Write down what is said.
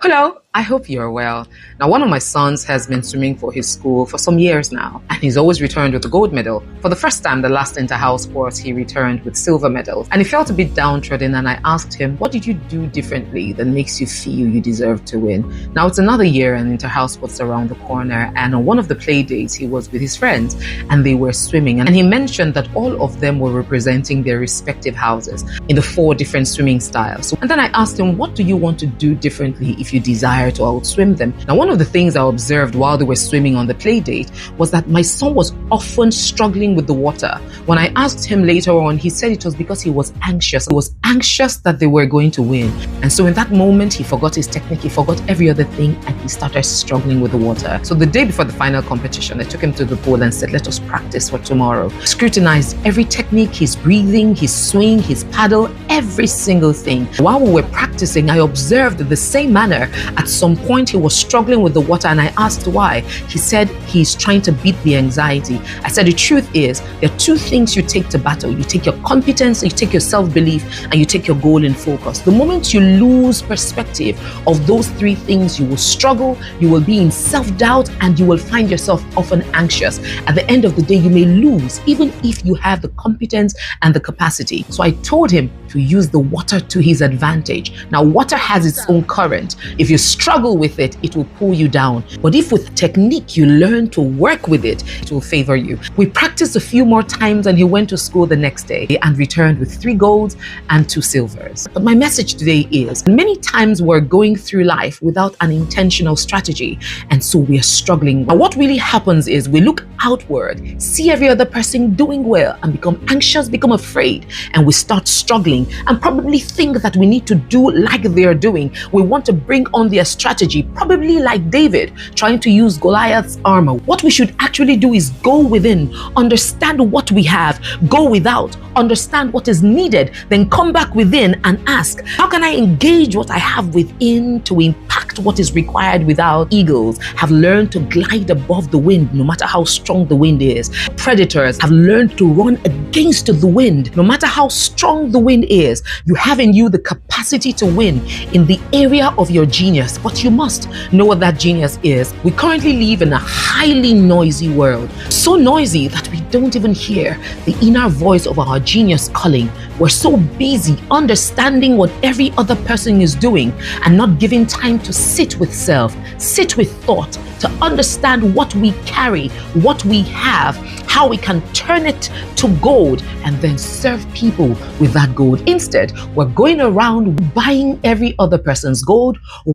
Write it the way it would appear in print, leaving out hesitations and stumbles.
Hello, I hope you're well. Now, one of my sons has been swimming for his school for some years now, and he's always returned with a gold medal. For the first time, the last inter-house sports, he returned with silver medals, and he felt a bit downtrodden, and I asked him, what did you do differently that makes you feel you deserve to win? Now, it's another year and inter-house sports around the corner, and on one of the play dates, he was with his friends, and they were swimming, and he mentioned that all of them were representing their respective houses in the 4 different swimming styles. And then I asked him, what do you want to do differently if you desire to outswim them? Now, one of the things I observed while they were swimming on the play date was that my son was often struggling with the water. When I asked him later on, he said it was because he was anxious. He was anxious that they were going to win. And so in that moment, he forgot his technique, he forgot every other thing, and he started struggling with the water. So the day before the final competition, I took him to the pool and said, let us practice for tomorrow. Scrutinized every technique, his breathing, his swing, his paddle, every single thing. While we were practicing, I observed the same manner. At some point, he was struggling with the water, and I asked why. He said he's trying to beat the anxiety. I said, the truth is, there are 2 things you take to battle. You take your competence, you take your self-belief, and you take your goal and focus. The moment you lose perspective of those 3 things, you will struggle, you will be in self-doubt, and you will find yourself often anxious. At the end of the day, you may lose, even if you have the competence and the capacity. So I told him to use the water to his advantage. Now, water has its own current. If you struggle with it, it will pull you down. But if with technique you learn to work with it, it will favor you. We practiced a few more times, and he went to school the next day and returned with 3 golds and 2 silvers. But my message today is, many times we're going through life without an intentional strategy, and so we're struggling. Now, what really happens is we look outward, see every other person doing well, and become anxious, become afraid, and we start struggling and probably think that we need to do like they're doing. We want to bring on their strategy, probably like David trying to use Goliath's armor. What we should actually do is go within, understand what we have, go without, understand what is needed, then come back within and ask, how can I engage what I have within to impact what is required without? Eagles have learned to glide above the wind no matter how strong the wind is. Predators have learned to run against the wind no matter how strong the wind is. You have in you the capacity to win in the area of your genius, but you must know what that genius is. We currently live in a highly noisy world, so noisy that we don't even hear the inner voice of our genius calling. We're so busy understanding what every other person is doing and not giving time to sit with self, sit with thought, to understand what we carry, what we have, how we can turn it to gold and then serve people with that gold. Instead, we're going around buying every other person's gold,